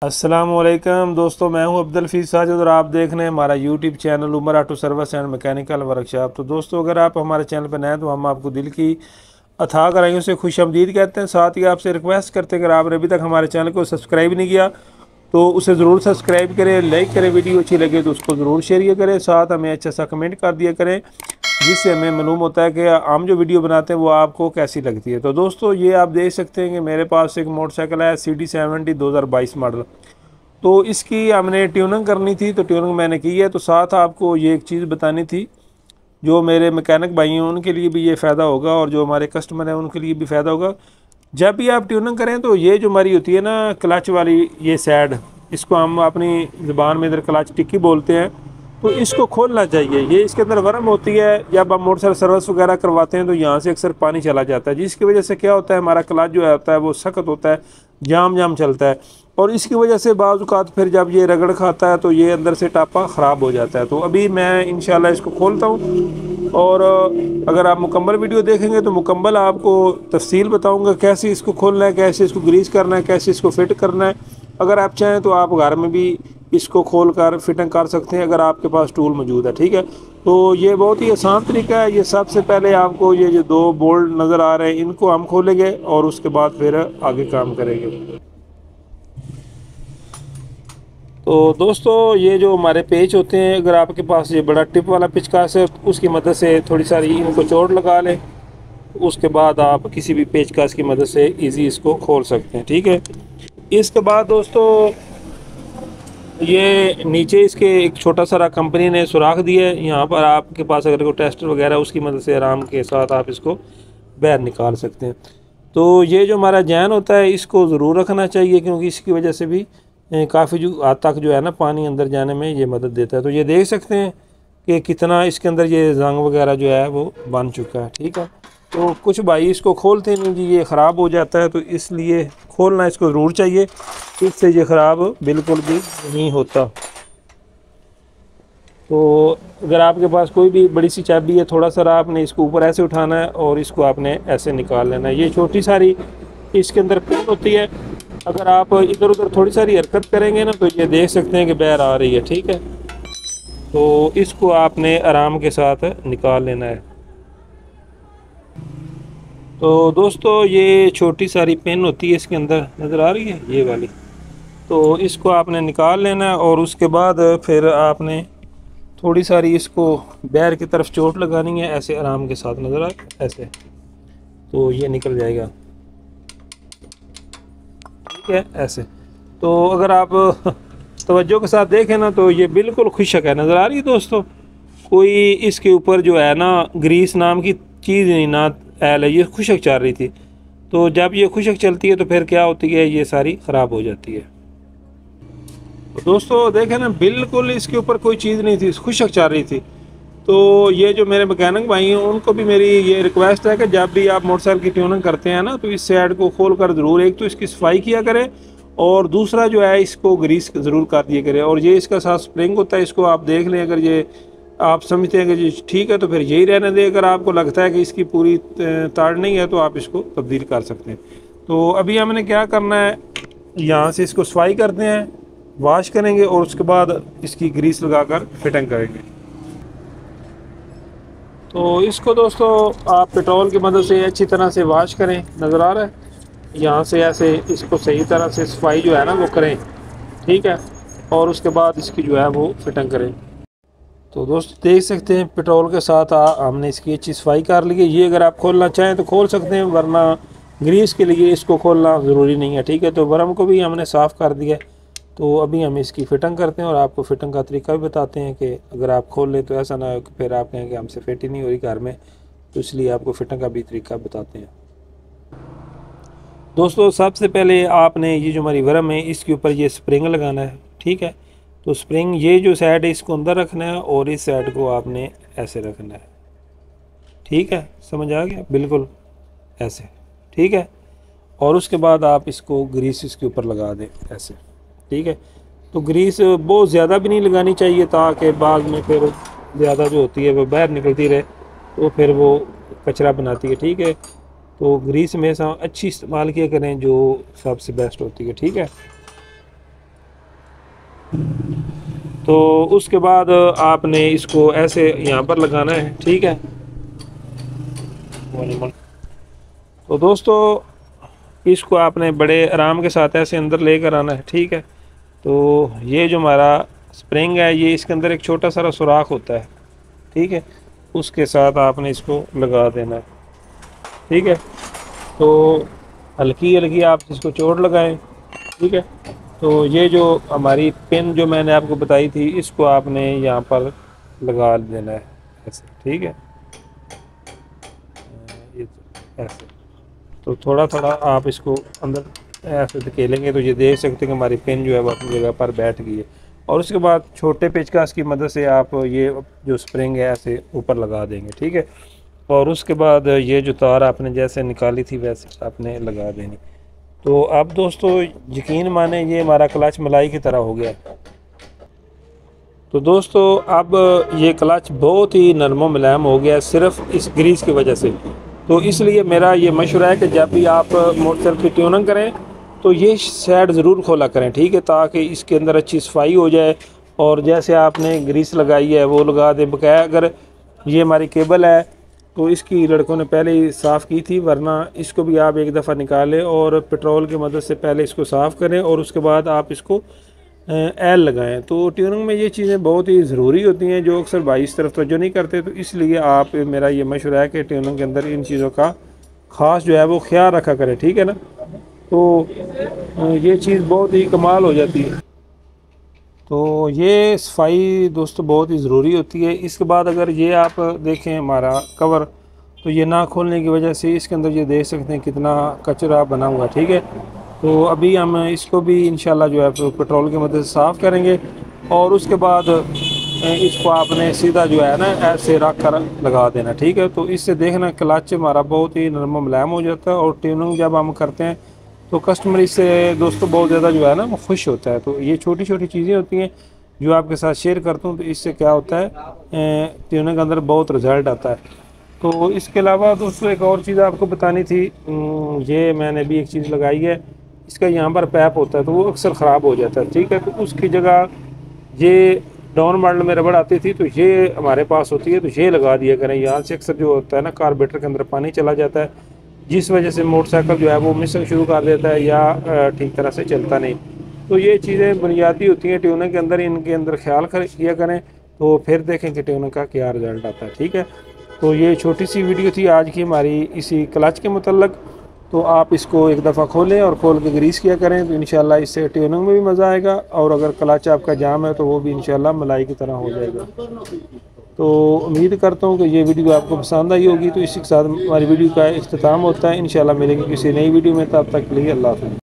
अस्सलामुअलैकुम दोस्तों, मैं हूं अब्दुल हफीज़ साजिद और आप देख रहे हैं हमारा YouTube channel Umar auto service and mechanical workshop. तो दोस्तों, अगर आप हमारे चैनल पर नए हैं तो हम आपको दिल की अथाह गहराइयों से खुशामदीद कहते हैं। साथ ही आपसे रिक्वेस्ट करते हैं, अगर आपने अभी तक हमारे चैनल को सब्सक्राइब नहीं किया तो उसे ज़रूर सब्सक्राइब करें, लाइक करें, वीडियो अच्छी लगे तो उसको ज़रूर शेयर करें, साथ हमें अच्छा सा कमेंट कर दिया करें जिससे हमें मालूम होता है कि हम जो वीडियो बनाते हैं वो आपको कैसी लगती है। तो दोस्तों, ये आप देख सकते हैं कि मेरे पास एक मोटरसाइकिल है CD70 2022 मॉडल। तो इसकी हमने ट्यूनिंग करनी थी, तो ट्यूनिंग मैंने की है। तो साथ आपको ये एक चीज़ बतानी थी, जो मेरे मैकेनिक भाई हैं उनके लिए भी ये फ़ायदा होगा और जो हमारे कस्टमर हैं उनके लिए भी फ़ायदा होगा। जब भी आप ट्यूनिंग करें तो ये जो हमारी होती है ना क्लच वाली ये साइड, इसको हम अपनी ज़बान में इधर क्लच टिक्की बोलते हैं, तो इसको खोलना चाहिए। ये इसके अंदर वर्म होती है, जब हम मोटरसाइकिल सर्विस वगैरह करवाते हैं तो यहाँ से अक्सर पानी चला जाता है, जिसकी वजह से क्या होता है, हमारा क्लच जो होता है वो सख्त होता है, जाम चलता है, और इसकी वजह से बाज़ औक़ात फिर जब ये रगड़ खाता है तो ये अंदर से टापा ख़राब हो जाता है। तो अभी मैं इंशाल्लाह इसको खोलता हूँ और अगर आप मुकम्मल वीडियो देखेंगे तो मुकम्मल आपको तफसील बताऊँगा कैसे इसको खोलना है, कैसे इसको ग्रीस करना है, कैसे इसको फिट करना है। अगर आप चाहें तो आप घर में भी इसको खोल कर फिटिंग कर सकते हैं अगर आपके पास टूल मौजूद है, ठीक है। तो ये बहुत ही आसान तरीका है। ये सबसे पहले आपको ये जो दो बोल्ट नज़र आ रहे हैं इनको हम खोलेंगे और उसके बाद फिर आगे काम करेंगे। तो दोस्तों, ये जो हमारे पेच होते हैं, अगर आपके पास ये बड़ा टिप वाला पिचकास है तो उसकी मदद से थोड़ी सारी इनको चोट लगा लें, उसके बाद आप किसी भी पेचकस की मदद से इजी इसको खोल सकते हैं, ठीक है। इसके बाद दोस्तों, ये नीचे इसके एक छोटा सा कंपनी ने सुराख दिया है, यहाँ पर आपके पास अगर कोई टेस्टर वगैरह उसकी मदद से आराम के साथ आप इसको बाहर निकाल सकते हैं। तो ये जो हमारा जैन होता है इसको ज़रूर रखना चाहिए, क्योंकि इसकी वजह से भी काफ़ी जो हद तक जो है ना पानी अंदर जाने में ये मदद देता है। तो ये देख सकते हैं कि कितना इसके अंदर ये जंग वगैरह जो है वो बन चुका है, ठीक है। तो कुछ भाई इसको खोलते नहीं जी, ये ख़राब हो जाता है, तो इसलिए खोलना इसको ज़रूर चाहिए, इससे ये ख़राब बिल्कुल भी नहीं होता। तो अगर आपके पास कोई भी बड़ी सी चाबी है, थोड़ा सा आपने इसको ऊपर ऐसे उठाना है और इसको आपने ऐसे निकाल लेना है। ये छोटी सारी इसके अंदर पिन होती है, अगर आप इधर उधर थोड़ी सारी हरकत करेंगे ना तो ये देख सकते हैं कि बाहर आ रही है, ठीक है। तो इसको आपने आराम के साथ निकाल लेना है। तो दोस्तों, ये छोटी सारी पिन होती है इसके अंदर, नज़र आ रही है ये वाली, तो इसको आपने निकाल लेना है और उसके बाद फिर आपने थोड़ी सारी इसको बाहर की तरफ चोट लगानी है, ऐसे आराम के साथ, नज़र आ ऐसे, तो ये निकल जाएगा, ठीक है, ऐसे। तो अगर आप तवज्जो के साथ देखें ना तो ये बिल्कुल खुशक है, नज़र आ रही है दोस्तों, कोई इसके ऊपर जो है ना ग्रीस नाम की चीज़ नहीं ना ऐल है, ये खुशक चल रही थी। तो जब ये खुशक चलती है तो फिर क्या होती है, ये सारी ख़राब हो जाती है। तो दोस्तों देखें ना, बिल्कुल इसके ऊपर कोई चीज़ नहीं थी, खुशक चल रही थी। तो ये जो मेरे मैकेनिक भाई हैं उनको भी मेरी ये रिक्वेस्ट है कि जब भी आप मोटरसाइकिल की ट्यूनिंग करते हैं ना तो इस साइड को खोल कर ज़रूर एक तो इसकी सफाई किया करें और दूसरा जो है इसको ग्रीस ज़रूर कर दिया करें। और ये इसका साथ स्प्रिंग होता है, इसको आप देख लें, अगर ये आप समझते हैं कि जी ठीक है तो फिर यही रहने दें, अगर आपको लगता है कि इसकी पूरी ताड़ नहीं है तो आप इसको तब्दील कर सकते हैं। तो अभी हमने क्या करना है, यहाँ से इसको सफाई करते हैं, वॉश करेंगे और उसके बाद इसकी ग्रीस लगाकर फिटिंग करेंगे। तो इसको दोस्तों आप पेट्रोल की मदद से अच्छी तरह से वॉश करें, नज़र आ रहा है, यहाँ से ऐसे इसको सही तरह से सफाई जो है ना वो करें, ठीक है, और उसके बाद इसकी जो है वो फिटिंग करें। तो दोस्तों देख सकते हैं पेट्रोल के साथ हमने इसकी अच्छी सफाई कर ली है। ये अगर आप खोलना चाहें तो खोल सकते हैं, वरना ग्रीस के लिए इसको खोलना ज़रूरी नहीं है, ठीक है। तो वर्म को भी हमने साफ़ कर दिया। तो अभी हम इसकी फ़िटिंग करते हैं और आपको फ़िटिंग का तरीका भी बताते हैं कि अगर आप खोल लें तो ऐसा ना हो कि फिर आप कहें कि हमसे फिट ही नहीं हो रही घर में, तो इसलिए आपको फ़िटिंग का भी तरीका बताते हैं। दोस्तों सबसे पहले आपने ये जो हमारी वर्म है इसके ऊपर ये स्प्रिंग लगाना है, ठीक है। तो स्प्रिंग ये जो साइड है इसको अंदर रखना है और इस साइड को आपने ऐसे रखना है, ठीक है, समझ आ गया, बिल्कुल ऐसे, ठीक है। और उसके बाद आप इसको ग्रीस इसके ऊपर लगा दें ऐसे, ठीक है। तो ग्रीस बहुत ज़्यादा भी नहीं लगानी चाहिए ताकि बाद में फिर ज़्यादा जो होती है वो बाहर निकलती रहे, तो फिर वो कचरा बनाती है, ठीक है। तो ग्रीस हमेशा अच्छी इस्तेमाल किया करें जो सबसे बेस्ट होती है, ठीक है। तो उसके बाद आपने इसको ऐसे यहाँ पर लगाना है, ठीक है। तो दोस्तों इसको आपने बड़े आराम के साथ ऐसे अंदर लेकर आना है, ठीक है। तो ये जो हमारा स्प्रिंग है, ये इसके अंदर एक छोटा सा सुराख होता है, ठीक है, उसके साथ आपने इसको लगा देना है, ठीक है। तो हल्की हल्की आप इसको चोट लगाएं, ठीक है। तो ये जो हमारी पिन जो मैंने आपको बताई थी, इसको आपने यहाँ पर लगा देना है ऐसे, ठीक है, ये ऐसे। तो थोड़ा थोड़ा आप इसको अंदर ऐसे धकेलेंगे तो ये देख सकते हैं कि हमारी पिन जो है वो अपनी जगह पर बैठ गई है। और उसके बाद छोटे पेचकस की मदद से आप ये जो स्प्रिंग है ऐसे ऊपर लगा देंगे, ठीक है। और उसके बाद ये जो तार आपने जैसे निकाली थी वैसे आपने लगा देनी। तो अब दोस्तों यकीन माने ये हमारा क्लच मलाई की तरह हो गया। तो दोस्तों अब ये क्लच बहुत ही नरम मुलायम हो गया सिर्फ इस ग्रीस की वजह से। तो इसलिए मेरा ये मशवरा है कि जब भी आप मोटरसाइकिल की ट्यूनिंग करें तो ये साइड ज़रूर खोला करें, ठीक है, ताकि इसके अंदर अच्छी सफाई हो जाए। और जैसे आपने ग्रीस लगाई है वो लगा दें बकाया। अगर ये हमारी केबल है तो इसकी लड़कों ने पहले ही साफ़ की थी, वरना इसको भी आप एक दफ़ा निकालें और पेट्रोल की मदद से पहले इसको साफ़ करें और उसके बाद आप इसको एल लगाएं। तो ट्यूनिंग में ये चीज़ें बहुत ही ज़रूरी होती हैं जो अक्सर भाई इस तरफ तवज्जो नहीं करते। तो इसलिए आप मेरा ये मशवरा है कि ट्यूनिंग के अंदर इन चीज़ों का ख़ास जो है वो ख्याल रखा करें, ठीक है ना। तो ये चीज़ बहुत ही कमाल हो जाती है। तो ये सफाई दोस्तों बहुत ही ज़रूरी होती है। इसके बाद अगर ये आप देखें हमारा कवर, तो ये ना खोलने की वजह से इसके अंदर ये देख सकते हैं कितना कचरा बना हुआ है, ठीक है। तो अभी हम इसको भी इंशाल्लाह जो है पेट्रोल की मदद से साफ़ करेंगे और उसके बाद इसको आपने सीधा जो है ना ऐसे रख कर लगा देना, ठीक है। तो इससे देखना क्लच हमारा बहुत ही नरम मुलायम हो जाता है और ट्यूनिंग जब हम करते हैं तो कस्टमर इससे दोस्तों बहुत ज़्यादा जो है ना वो खुश होता है। तो ये छोटी छोटी चीज़ें होती हैं जो आपके साथ शेयर करता हूँ। तो इससे क्या होता है ट्यूनिंग के अंदर बहुत रिजल्ट आता है। तो इसके अलावा दोस्तों एक और चीज़ आपको बतानी थी, ये मैंने भी एक चीज़ लगाई है, इसका यहाँ पर पैप होता है तो वो अक्सर ख़राब हो जाता है, ठीक है। तो उसकी जगह ये डाउन मॉडल में रबड़ आती थी तो ये हमारे पास होती है, तो ये लगा दिया करें। यहाँ से अक्सर जो होता है ना कार्बोरेटर के अंदर पानी चला जाता है जिस वजह से मोटरसाइकिल जो है वो मिसिंग शुरू कर देता है या ठीक तरह से चलता नहीं। तो ये चीज़ें बुनियादी होती हैं ट्यूनिंग के अंदर, इनके अंदर ख्याल किया करें तो फिर देखें कि ट्यूनिंग का क्या रिज़ल्ट आता है, ठीक है। तो ये छोटी सी वीडियो थी आज की हमारी इसी क्लच के मुतल्लक। तो आप इसको एक दफ़ा खोलें और खोल के ग्रीस किया करें तो इंशाल्लाह इससे ट्यूनिंग में भी मज़ा आएगा और अगर क्लच आपका जाम है तो वो भी इंशाल्लाह मलाई की तरह हो जाएगा। तो उम्मीद करता हूँ कि ये वीडियो आपको पसंद आई होगी। तो इसी के साथ हमारी वीडियो का इख्तिताम होता है। इंशाल्लाह मिलेंगे किसी नई वीडियो में, तब तक के लिए अल्लाह हाफ़िज़।